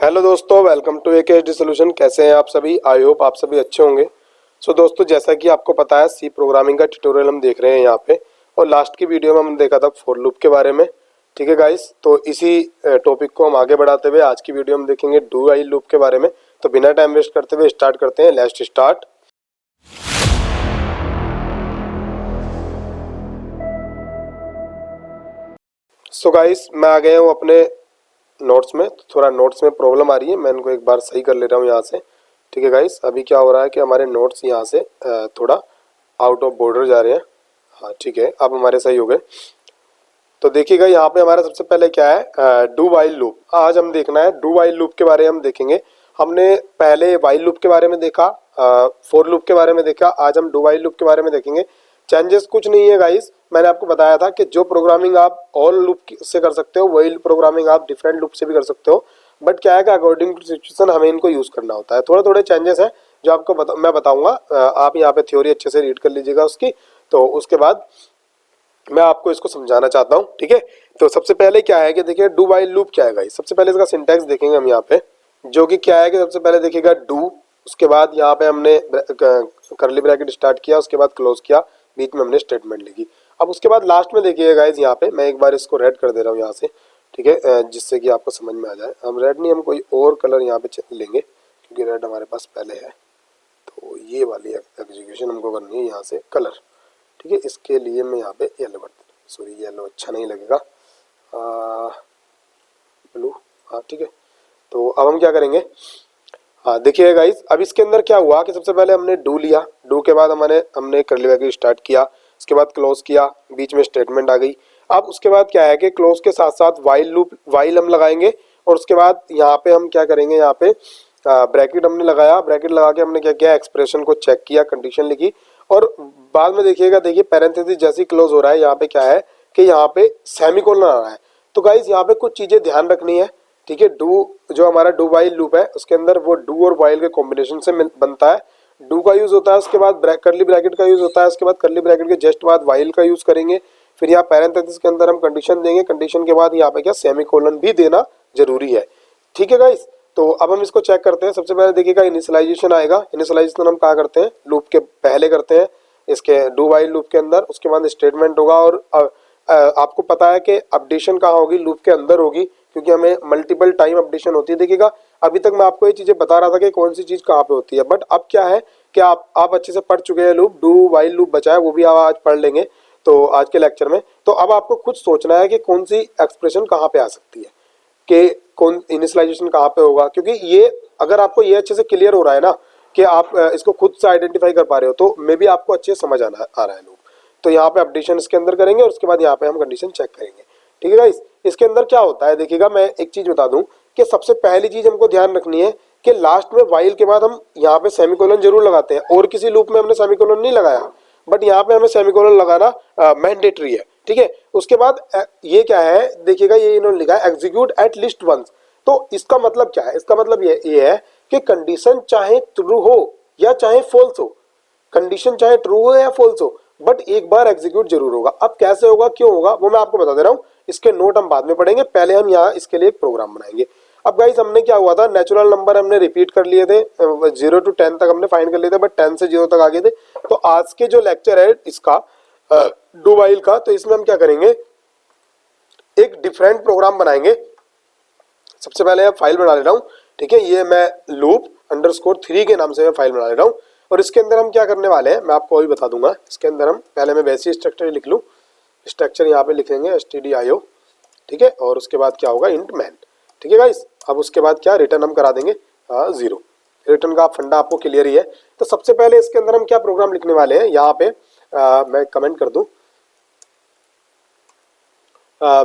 Hello दोस्तों, welcome to AKSD solution. कैसे हैं आप सभी? आई होप आप सभी अच्छे होंगे। सो दोस्तों, जैसा कि आपको पता है, सी प्रोग्रामिंग का ट्यूटोरियल हम देख रहे हैं यहाँ पे, और लास्ट की वीडियो में हमने देखा था फॉर लूप के बारे में। ठीक है गाइस, तो इसी टॉपिक को हम आगे बढ़ाते हुए आज की वीडियो में देखेंगे डू व्हाइल लूप के बारे में। तो बिना टाइम वेस्ट करते हुए स्टार्ट करते हैं। Let's start. सो गाइस, मैं आ गया हूँ अपने नोट्स में। तो थोड़ा नोट्स में प्रॉब्लम आ रही है, मैं इनको एक बार सही कर ले रहा हूँ यहाँ से। ठीक है गाइस, अभी क्या हो रहा है कि हमारे नोट्स यहाँ से थोड़ा आउट ऑफ बॉर्डर जा रहे हैं। हाँ ठीक है, अब हमारे सही हो गए। तो देखिएगा यहाँ पे हमारा सबसे पहले क्या है, डू वाइल लूप। आज हम देखना है डू वाइल लूप के बारे में हम देखेंगे। हमने पहले वाइल लूप के बारे में देखा, फोर लूप के बारे में देखा। आज हम डू वाइल लूप के बारे में देखेंगे। चेंजेस कुछ नहीं है गाइस, मैंने आपको बताया था कि जो प्रोग्रामिंग आप ऑल लूप से कर सकते हो, वही प्रोग्रामिंग आप डिफरेंट लूप से भी कर सकते हो। बट क्या है कि अकॉर्डिंग टू सिचुएशन हमें इनको यूज करना होता है। थोड़े थोड़े चेंजेस हैं जो आपको मैं बताऊंगा। आप यहाँ पे थ्योरी अच्छे से रीड कर लीजिएगा उसकी, तो उसके बाद मैं आपको इसको समझाना चाहता हूँ। ठीक है, तो सबसे पहले क्या है कि देखिए डू वाइल लूप क्या है गाइस। सबसे पहले इसका सिंटैक्स देखेंगे हम यहाँ पे, जो कि क्या है कि सबसे पहले देखिएगा डू, उसके बाद यहाँ पे हमने करली ब्रैकेट स्टार्ट किया, उसके बाद क्लोज किया, बीच में हमने स्टेटमेंट लिखी। अब उसके बाद लास्ट में देखिएगा गाइस, यहाँ पे मैं एक बार इसको रेड कर दे रहा हूँ यहाँ से। ठीक है, जिससे कि आपको समझ में आ जाए। हम रेड नहीं, हम कोई और कलर यहाँ पे लेंगे, क्योंकि रेड हमारे पास पहले है। तो ये वाली एग्जीक्यूशन हमको करनी है यहाँ से कलर। ठीक है, इसके लिए मैं यहाँ पे येलो कर, सॉरी येलो अच्छा नहीं लगेगा, ब्लू। हाँ ठीक है, तो अब हम क्या करेंगे, हाँ देखिए गाइस, अब इसके अंदर क्या हुआ कि सबसे पहले हमने डू लिया, डू के बाद हमने करली ब्रैकेट स्टार्ट किया, उसके बाद क्लोज किया, बीच में स्टेटमेंट आ गई। अब उसके बाद क्या है कि क्लोज के साथ साथ वाइल लूप, वाइल हम लगाएंगे, और उसके बाद यहाँ पे हम क्या करेंगे, यहाँ पे ब्रैकेट हमने लगाया, ब्रैकेट लगा के हमने क्या किया, एक्सप्रेशन को चेक किया, कंडीशन लिखी, और बाद में देखिएगा, देखिए पैरेंथेसिस जैसे ही क्लोज हो रहा है, यहाँ पे क्या है कि यहाँ पे सेमीकोलन आ रहा है। तो गाइज यहाँ पे कुछ चीजें ध्यान रखनी है। ठीक है, डू जो हमारा डू वाइल लूप है, उसके अंदर वो डू और वाइल के कॉम्बिनेशन से बनता है। डू का यूज होता है, उसके बाद करली ब्रैकेट का यूज होता है, उसके बाद करली ब्रैकेट के जस्ट बाद वाइल का यूज करेंगे। फिर यहाँ पैरेंथेसिस के अंदर हम कंडीशन देंगे, कंडीशन के बाद यहाँ पे क्या सेमीकोलन भी देना जरूरी है। ठीक है गाइस, तो अब हम इसको चेक करते हैं। सबसे पहले देखिएगा इनिशियलाइजेशन आएगा। इनिशियलाइजेशन हम कहाँ करते हैं, लूप के पहले करते हैं, इसके डू वाइल लूप के अंदर। उसके बाद स्टेटमेंट होगा, और आपको पता है कि अपडेशन कहाँ होगी, लूप के अंदर होगी, क्योंकि हमें मल्टीपल टाइम अपडेशन होती है। देखिएगा अभी तक मैं आपको ये चीजें बता रहा था कि कौन सी चीज कहाँ पे होती है, बट अब क्या है कि आप अच्छे से पढ़ चुके हैं। लूप डू वाइल लूप बचा है, वो भी आप आज पढ़ लेंगे तो आज के लेक्चर में। तो अब आपको खुद सोचना है कि कौन सी एक्सप्रेशन कहाँ पे आ सकती है, कि कौन इनिशियलाइजेशन कहाँ पे होगा। क्योंकि ये अगर आपको ये अच्छे से क्लियर हो रहा है ना कि आप इसको खुद से आइडेंटिफाई कर पा रहे हो, तो मे भी आपको अच्छे से समझ आ रहा है लूप। तो यहाँ पे अपडेशन इसके अंदर करेंगे, और उसके बाद यहाँ पे हम कंडीशन चेक करेंगे। ठीक है गाइस, इसके अंदर क्या होता है, देखिएगा मैं एक चीज बता दूं कि सबसे पहली चीज हमको ध्यान रखनी है कि लास्ट में वाइल के बाद हम यहाँ पे सेमीकोलन जरूर लगाते हैं, और किसी लूप में हमने सेमीकोलन नहीं लगाया, बट यहाँ पे हमें सेमीकोलन लगाना मैंडेटरी है। ठीक है, उसके बाद ये क्या है, देखिएगा ये इन्होंने लिखा है एग्जीक्यूट एट लीस्ट वंस। तो इसका मतलब क्या है, इसका मतलब ये है कि कंडीशन चाहे ट्रू हो या चाहे फॉल्स हो, कंडीशन चाहे ट्रू हो या फॉल्स हो, बट एक बार एग्जीक्यूट जरूर होगा। अब कैसे होगा, क्यों होगा, वो मैं आपको बता दे रहा हूँ। इसके नोट हम बाद में पढ़ेंगे, पहले हम यहाँ इसके लिए एक प्रोग्राम बनाएंगे। अब गाइस हमने क्या हुआ था, नेचुरल नंबर हमने रिपीट कर लिए थे, 0 to 10 तक हमने फाइंड कर लिए थे, बट 10 से 0 तक आ गए थे। तो आज के जो लेक्चर है इसका डू वाइल का, तो इसमें हम क्या करेंगे, एक डिफरेंट प्रोग्राम बनाएंगे। सबसे पहले मैं फाइल बना ले रहा हूँ। ठीक है, ये मैं लूप _3 के नाम से मैं फाइल बना ले रहा हूँ, और इसके अंदर हम क्या करने वाले हैं मैं आपको अभी बता दूंगा। इसके अंदर हम पहले मैं वैसे स्ट्रक्चर लिख लूँ, स्ट्रक्चर यहाँ पे लिखेंगे stdio। ठीक है, और उसके बाद क्या होगा, इंट मैन। ठीक है गाइस, अब उसके बाद क्या रिटर्न हम करा देंगे 0। रिटर्न का फंडा आपको क्लियर ही है। तो सबसे पहले इसके अंदर हम क्या प्रोग्राम लिखने वाले हैं, यहाँ पे मैं कमेंट कर दूं।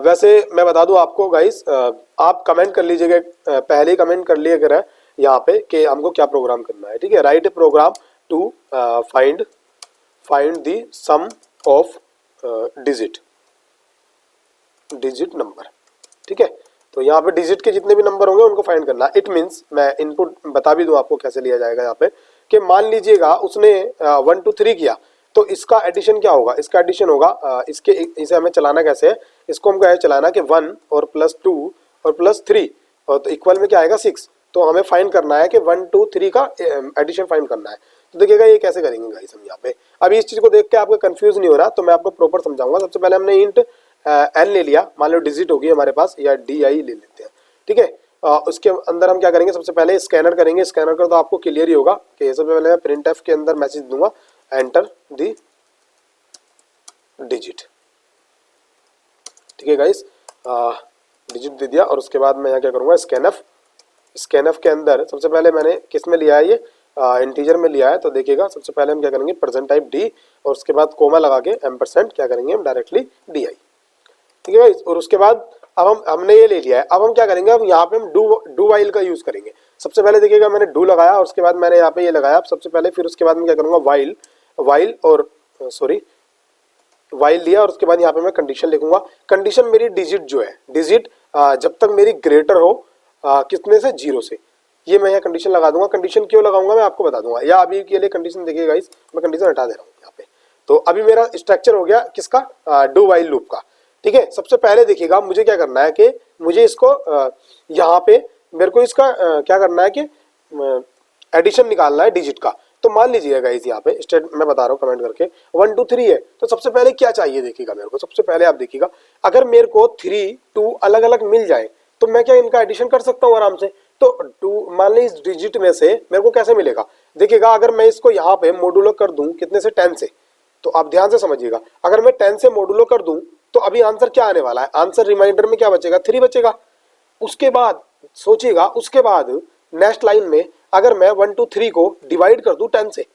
वैसे मैं बता दूं आपको गाइस, आप कमेंट कर लीजिएगा, पहले ही कमेंट कर लिए अगर है यहाँ पे कि हमको क्या प्रोग्राम करना है। ठीक है, write a program to find the sum of digit number. ठीक है, तो यहाँ पे डिजिट के जितने भी नंबर होंगे उनको फाइंड करना। इट मीन्स मैं इनपुट बता भी दूं आपको कैसे लिया जाएगा यहाँ पे, कि मान लीजिएगा उसने 1 to 3 किया, तो इसका एडिशन क्या होगा, इसका एडिशन होगा इसे हमें चलाना कैसे है, इसको हमको ऐसे चलाना कि 1 और +2 और +3, और तो इक्वल में क्या आएगा 6। तो हमें फाइंड करना है कि 1 2 3 का एडिशन फाइंड करना है। तो देखिएगा ये कैसे करेंगे गाइस हम यहाँ पे। अभी इस चीज को देख के आपको कंफ्यूज नहीं हो रहा तो मैं आपको प्रॉपर समझाऊंगा। सबसे पहले हमने इंट एन ले लिया, मान लो डिजिट होगी हमारे पास, या डी आई ले लेते हैं, ठीक है। उसके अंदर हम क्या करेंगे, सबसे पहले स्कैनर करेंगे। स्कैनर कर तो आपको क्लियर ही होगा कि सबसे पहले मैं प्रिंट एफ के अंदर मैसेज दूंगा एंटर दी डिजिट, ठीक है गाइस। डिजिट दे दिया और उसके बाद मैं यहाँ क्या करूँगा, स्कैनफ के अंदर सबसे पहले मैंने किस में लिया है, ये इंटीजर में लिया है। तो देखिएगा सबसे पहले हम क्या करेंगे, प्रेजेंट टाइप डी और उसके बाद कोमा लगा के एम्परसेंड क्या करेंगे हम डायरेक्टली डी आई, ठीक है गाइस। और उसके बाद अब हमने ये ले लिया है। अब हम क्या करेंगे, अब यहाँ पे हम डू वाइल का यूज करेंगे। सबसे पहले देखिएगा मैंने डू लगाया और उसके बाद मैंने यहाँ पे ये लगाया सबसे पहले, फिर उसके बाद मैं क्या करूँगा वाइल और सॉरी वाइल लिया और उसके बाद यहाँ पे मैं कंडीशन लिखूंगा। कंडीशन मेरी डिजिट जो है, डिजिट जब तक मेरी ग्रेटर हो कितने से, 0 से, ये मैं यहाँ कंडीशन लगा दूंगा। कंडीशन क्यों लगाऊंगा मैं आपको बता दूंगा, या अभी के लिए कंडीशन देखिएगा गाइस, मैं कंडीशन हटा दे रहा हूँ यहाँ पे। तो अभी मेरा स्ट्रक्चर हो गया किसका, डू वाइल लूप का, ठीक है। सबसे पहले देखिएगा मुझे क्या करना है कि मुझे इसको यहाँ पे मेरे को इसका क्या करना है कि एडिशन निकालना है डिजिट का। तो मान लीजिएगा गाइस यहाँ पे स्टेट मैं बता रहा हूँ कमेंट करके 1 2 3 है। तो सबसे पहले क्या चाहिए देखिएगा मेरे को, सबसे पहले आप देखिएगा अगर मेरे को 3 2 अलग अलग मिल जाए तो मैं क्या इनका एडिशन कर सकता हूँ आराम से। तो 2 मान ली इस डिजिट में से मेरे को कैसे मिलेगा, देखिएगा अगर मैं इसको यहाँ पे मॉडुलो कर दूं कितने से, 10 से, तो आप ध्यान से समझिएगा, अगर मैं 10 से मॉडुलो कर दूं तो अभी आंसर क्या आने वाला है, आंसर रिमाइंडर में क्या बचेगा, 3 बचेगा। उसके बाद सोचिएगा, उसके बाद नेक्स्ट लाइन में अगर मैं 1 2 3 को डिवाइड कर दूं 10 से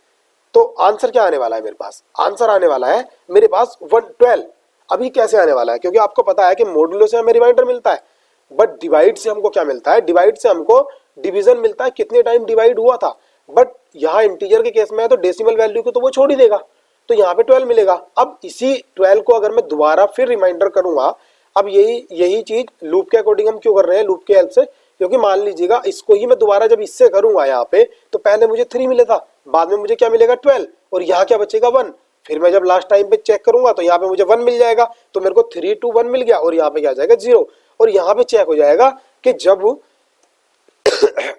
तो आंसर क्या आने वाला है मेरे पास, आंसर आने वाला है मेरे पास 112। अभी कैसे आने वाला है, क्योंकि आपको पता है कि मॉडुलो से हमें रिमाइंडर मिलता है, बट डिवाइड से हमको क्या मिलता है, डिवाइड से हमको डिवीजन मिलता है, कितने टाइम डिवाइड हुआ था। बट यहाँ इंटीजर के केस में है तो डेसिमल वैल्यू को तो वो छोड़ ही देगा, तो यहाँ पे 12 मिलेगा। अब इसी 12 को अगर मैं दोबारा फिर रिमाइंडर करूंगा, अब यही चीज लूप के अकॉर्डिंग हम क्यों कर रहे हैं, लूप के हेल्प से, क्योंकि मान लीजिएगा इसको ही मैं दोबारा जब इससे करूंगा यहाँ पे, तो पहले मुझे 3 मिला था, बाद में मुझे क्या मिलेगा 12, और यहाँ क्या बचेगा 1। फिर मैं जब लास्ट टाइम पे चेक करूंगा तो यहाँ पे मुझे 1 मिल जाएगा, तो मेरे को 3 2 1 मिल गया, और यहाँ पे क्या आ जाएगा 0। और यहाँ पे चेक हो जाएगा कि जब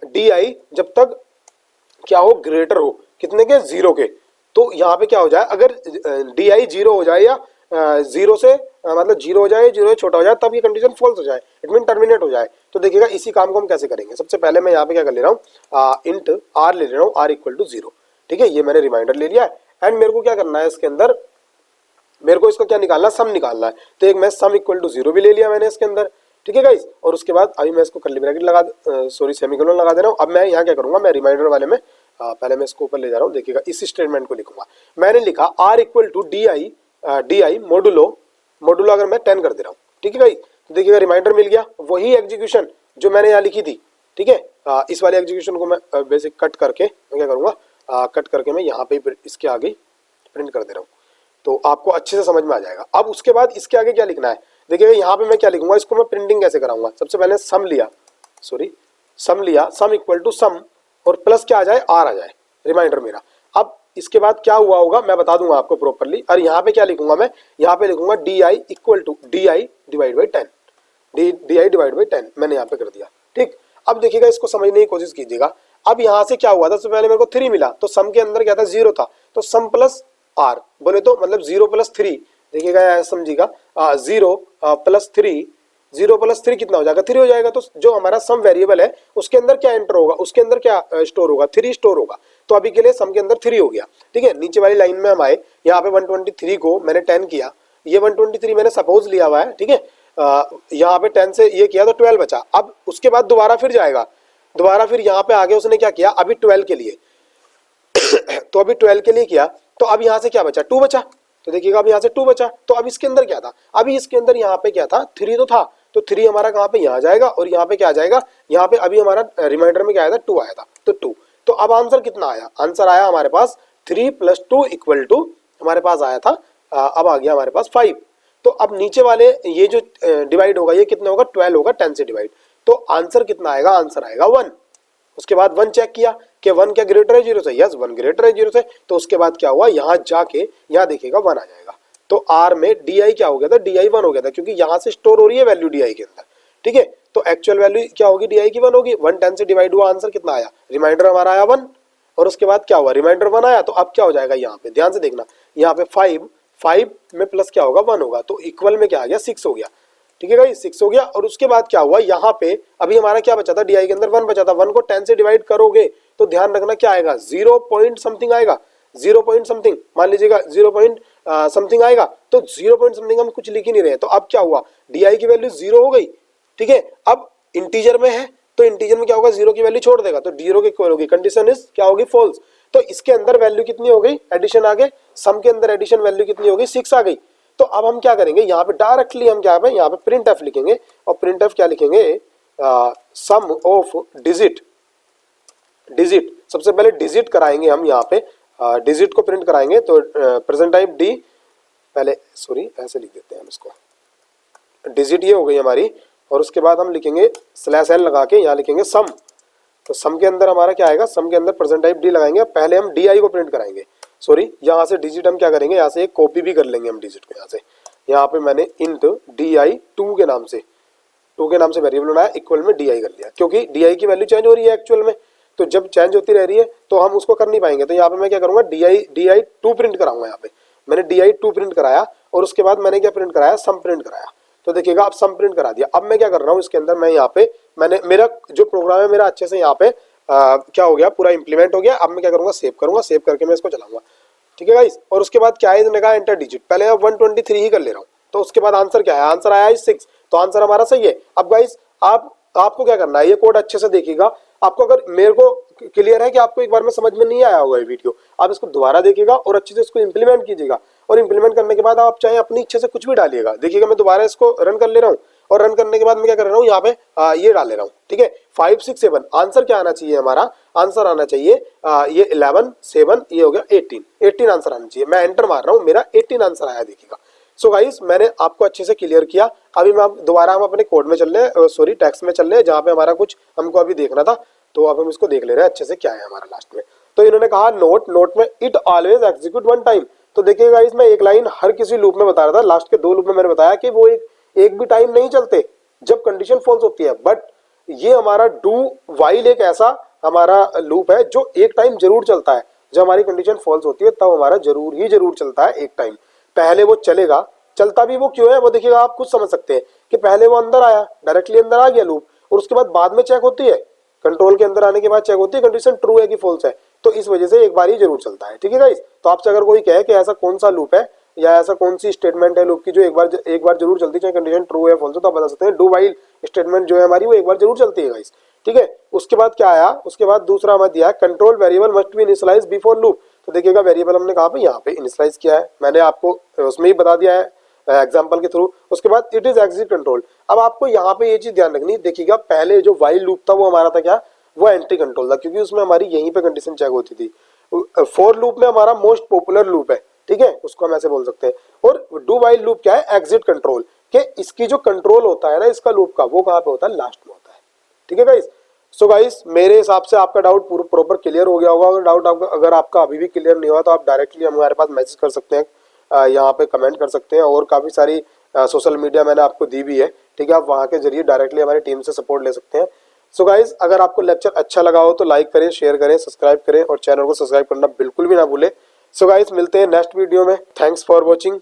डी आई जब तक क्या हो, ग्रेटर हो कितने के, 0 के, तो यहाँ पे क्या हो जाए, अगर डी आई 0 हो जाए या 0 से मतलब 0 हो जाए, 0 से छोटा हो जाए, तब ये कंडीशन फॉल्स हो जाए, इट मीन टर्मिनेट हो जाए। तो देखिएगा इसी काम को हम कैसे करेंगे, सबसे पहले मैं यहाँ पे क्या कर ले रहा हूँ, इंट आर ले रहा हूँ, आर इक्वल टू 0, ठीक है। ये मैंने रिमाइंडर ले लिया है एंड मेरे को क्या करना है इसके अंदर, मेरे को इसको क्या निकालना, सम निकालना है। तो एक मैं सम इक्वल टू 0 भी ले लिया मैंने इसके अंदर, ठीक है गाइस। और उसके बाद अभी मैं इसको कर्ली ब्रैकेट लगा सॉरी सेमीकोलन लगा दे रहा हूँ। अब मैं यहाँ क्या करूंगा, मैं रिमाइंडर वाले में पहले मैं इसको ऊपर ले जा रहा हूँ, देखिएगा इस स्टेटमेंट को लिखूंगा। मैंने लिखा r equal to d i modulo अगर मैं 10 कर दे रहा हूँ, ठीक है गाइस। तो देखिएगा रिमाइंडर मिल गया, वही एग्जीक्यूशन जो मैंने यहाँ लिखी थी, ठीक है। इस वाले एग्जीक्यूशन को मैं बेसिक कट करके मैं क्या करूंगा, कट करके मैं यहाँ पे इसके आगे प्रिंट कर दे रहा हूँ, तो आपको अच्छे से समझ में आ जाएगा। अब उसके बाद इसके आगे क्या लिखना है, देखिएगा यहाँ पे मैं क्या लिखूंगा, इसको मैं प्रिंटिंग कैसे कराऊंगा। सबसे पहले सम लिया, सम इक्वल टू सम और प्लस क्या आ जाए, आर आ जाए, रिमाइंडर मेरा। अब इसके बाद क्या हुआ होगा मैं बता दूंगा आपको प्रॉपरली। और यहाँ पे क्या लिखूंगा मैं, यहाँ पे लिखूंगा d i equal to d i divide by 10, d i divide by 10 मैंने यहाँ पे कर दिया, ठीक। अब देखिएगा इसको समझने की कोशिश कीजिएगा। अब यहाँ से क्या हुआ था, सबसे पहले मेरे को 3 मिला, तो सम के अंदर क्या था, 0 था, तो सम प्लस आर बोले तो मतलब 0 प्लस 3, देखिएगा समझिएगा 0 प्लस 3, 0 प्लस 3 कितना हो जाएगा, 3 हो जाएगा। तो जो हमारा सम वेरिएबल है उसके अंदर क्या एंटर होगा, उसके अंदर क्या स्टोर होगा, 3 स्टोर होगा। तो अभी के लिए सम के अंदर 3 हो गया, ठीक है। नीचे वाली लाइन में हम आए, यहाँ पे 123 को मैंने 10 किया, ये 123 मैंने सपोज लिया हुआ है, ठीक है। यहाँ पे 10 से ये किया तो 12 बचा। अब उसके बाद दोबारा फिर जाएगा, दोबारा फिर यहाँ पे आगे उसने क्या किया, अभी 12 के लिए तो अभी 12 के लिए किया, तो अब यहाँ से क्या बचा, 2 बचा। तो देखिएगा अब यहाँ से 2 बचा, तो अब इसके अंदर क्या था, अभी इसके अंदर यहाँ पे क्या था, 3 तो था, तो 3 हमारा कहाँ पे, यहाँ जाएगा, और यहाँ पे क्या आ जाएगा, यहाँ पे अभी हमारा रिमाइंडर में क्या आया था, 2 आया था, तो 2। तो अब आंसर कितना आया, आंसर आया हमारे पास 3 + 2 इक्वल टू हमारे पास आया था अब आ गया हमारे पास 5। तो अब नीचे वाले ये जो डिवाइड होगा ये कितना होगा, 12 होगा 10 से डिवाइड, तो आंसर कितना आएगा, आंसर आएगा 1। उसके बाद 1 चेक किया कि 1 क्या ग्रेटर है 0 से, यस 1 ग्रेटर है 0 से। तो उसके बाद क्या हुआ, यहाँ जाके यहाँ देखिएगा 1 आ जाएगा, तो आर में डी आई क्या हो गया था, डी आई 1 हो गया था, क्योंकि यहाँ से स्टोर हो रही है वैल्यू डी आई के अंदर, ठीक है। तो एक्चुअल वैल्यू क्या होगी डी आई की 1 होगी। 1 10 से डिवाइड हुआ, आंसर कितना आया, रिमाइंडर हमारा आया 1, और उसके बाद क्या हुआ, रिमाइंडर 1 आया। तो अब क्या हो जाएगा यहाँ पे, ध्यान से देखना, यहाँ पे 5 में प्लस क्या होगा 1 होगा, तो इक्वल में क्या आ गया 6 हो गया। ठीक है गाइस, 6 हो गया। और उसके बाद क्या हुआ, यहाँ पे अभी हमारा क्या बचा था, डीआई के अंदर 1 बचा था, 1 को 10 से डिवाइड करोगे तो ध्यान रखना क्या आएगा, 0 पॉइंट समथिंग आएगा, 0 पॉइंट समथिंग, मान लीजिएगा 0 पॉइंट समथिंग आएगा। तो 0 पॉइंट समथिंग हम कुछ लिख ही नहीं रहे, तो अब क्या हुआ, डीआई की वैल्यू 0 हो गई। ठीक है, अब इंटीजर में है तो इंटीजर में क्या होगा, 0 की वैल्यू छोड़ देगा, तो 0 की इक्वल होगी, कंडीशन इज क्या होगी, फॉल्स। तो इसके अंदर वैल्यू कितनी हो गई, एडिशन आ गए, सम के अंदर एडिशन वैल्यू कितनी हो गई, 6 आ गई। तो अब हम क्या करेंगे, यहाँ पे डायरेक्टली हम क्या है, यहाँ पे प्रिंट एफ लिखेंगे, और प्रिंट एफ क्या लिखेंगे, सम ऑफ डिजिट, डिजिट सबसे पहले डिजिट कराएंगे हम यहाँ पे, डिजिट को प्रिंट कराएंगे। तो प्रेजेंट टाइप डी, पहले सॉरी ऐसे लिख देते हैं हम इसको, डिजिट ये हो गई हमारी, और उसके बाद हम लिखेंगे स्लैश एन लगा के, यहाँ लिखेंगे सम। तो सम के अंदर हमारा क्या आएगा, सम के अंदर प्रेजेंट टाइप डी लगाएंगे, पहले हम डी आई को प्रिंट कराएंगे, सॉरी यहाँ से डिजिट हम क्या करेंगे, यहाँ से एक कॉपी भी कर लेंगे हम डिजिट को, यहाँ से, यहाँ पे मैंने इंट डी आई 2 के नाम से, 2 के नाम से वेरिएबल बनाया, इक्वल में डी आई कर लिया, क्योंकि डी आई की वैल्यू चेंज हो रही है एक्चुअल में, तो जब चेंज होती रह रही है तो हम उसको कर नहीं पाएंगे। तो यहाँ पे मैं क्या करूंगा, डी आई 2 प्रिंट कराऊंगा, यहाँ पे मैंने डी आई 2 प्रिंट कराया, और उसके बाद मैंने क्या प्रिंट कराया, सम प्रिंट कराया। तो देखिएगा अब सम प्रिंट करा दिया। अब मैं क्या कर रहा हूँ, इसके अंदर मैं यहाँ पे मैंने मेरा जो प्रोग्राम है मेरा अच्छे से यहाँ पे क्या हो गया, पूरा इंप्लीमेंट हो गया। अब मैं क्या करूंगा, सेव करूंगा, सेव करके मैं इसको चलाऊंगा। ठीक है गाइस, और उसके बाद क्या है, इसने कहा एंटर डिजिट, पहले मैं 123 ही कर ले रहा हूँ, तो उसके बाद आंसर क्या है, आंसर आया है 6, तो आंसर हमारा सही है। अब गाइस आपको क्या करना है, ये कोड अच्छे से देखिएगा, आपको अगर मेरे को क्लियर है कि आपको एक बार में समझ में नहीं आया होगा ये वीडियो, आप इसको दोबारा देखिएगा और अच्छे से इसको इंप्लीमेंट कीजिएगा, और इंप्लीमेंट करने के बाद आप चाहे अपनी इच्छा से कुछ भी डालिएगा। देखिएगा मैं दोबारा इसको रन कर ले रहा हूँ, और रन करने के बाद मैं क्या कर रहा हूँ, यहाँ पे ये डाल ले रहा हूँ। ठीक है, 5 6 7 आंसर क्या आना चाहिए, हमारा आंसर आना चाहिए ये 11 7, ये हो गया 18 आंसर आना चाहिए। मैं एंटर मार रहा हूँ, मेरा 18 आंसर आया, देखिएगा। सो गाइस मैंने आपको अच्छे से क्लियर किया। अभी मैं दोबारा हम अपने कोड में चल रहे, सॉरी टेक्स्ट में चल रहे, जहाँ पे हमारा कुछ हमको अभी देखना था, तो अब हम इसको देख ले रहे हैं अच्छे से क्या है हमारा लास्ट में। तो इन्होंने कहा नोट में इट ऑलवेज एग्जीक्यूट 1 टाइम। तो देखिए गाइस मैं एक लाइन हर किसी लूप में बता रहा था, लास्ट के 2 लूप में मैंने बताया कि वो एक भी टाइम नहीं चलते जब कंडीशन फॉल्स होती है, बट ये हमारा डू वाइल एक ऐसा हमारा लूप है जो एक टाइम जरूर चलता है। जब हमारी कंडीशन फॉल्स होती है तब हमारा जरूर चलता है एक टाइम। पहले वो चलेगा, चलता भी वो क्यों है वो देखिएगा, आप खुद समझ सकते हैं कि पहले वो अंदर आया, डायरेक्टली अंदर आ गया लूप, और उसके बाद में चेक होती है, कंट्रोल के अंदर आने के बाद चेक होती है कंडीशन ट्रू है कि फॉल्स है, तो इस वजह से एक बार ही जरूर चलता है। ठीक है गाइस, तो आपसे अगर कोई कहे कि ऐसा कौन सा लूप है या ऐसा कौन सी स्टेटमेंट है लूप की जो एक बार जरूर चलती है, चाहे कंडीशन ट्रू है फॉल्स है, तो आप बता सकते हैं डू वाइल स्टेटमेंट जो है हमारी वो एक बार जरूर चलती है गाइस। ठीक है, उसके बाद क्या आया, उसके बाद दूसरा हमें दिया control variable must be initialize before loop. तो देखिएगा वेरिएबल हमने कहा यहाँ पे इनिशियलाइज किया है, मैंने आपको उसमें ही बता दिया है एग्जाम्पल के थ्रू। उसके बाद इट इज एग्जिट कंट्रोल। अब आपको यहाँ पे ये चीज ध्यान रखनी, देखिएगा पहले जो वाइल लूप था वो हमारा था क्या, वो एंटी कंट्रोल था, क्योंकि उसमें हमारी यहीं पे कंडीशन चेक होती थी। फॉर लूप में हमारा मोस्ट पॉपुलर लूप है, ठीक है, उसको हम ऐसे बोल सकते हैं। और डू वाइल लूप क्या है, एग्जिट कंट्रोल, के इसकी जो कंट्रोल होता है ना इसका लूप का, वो कहाँ पे होता है, लास्ट में होता है। ठीक है गाइस, सो गाइस मेरे हिसाब से आपका डाउट प्रॉपर क्लियर हो गया होगा। अगर डाउट अगर आपका अभी भी क्लियर नहीं हुआ तो आप डायरेक्टली हमारे पास मैसेज कर सकते हैं, यहाँ पे कमेंट कर सकते हैं, और काफ़ी सारी सोशल मीडिया मैंने आपको दी भी है। ठीक है, आप वहाँ के जरिए डायरेक्टली हमारी टीम से सपोर्ट ले सकते हैं। सो गाइज अगर आपको लेक्चर अच्छा लगा हो तो लाइक करें, शेयर करें, सब्सक्राइब करें, और चैनल को सब्सक्राइब करना बिल्कुल भी ना भूलें। सो गाइज मिलते हैं नेक्स्ट वीडियो में। Thanks for watching.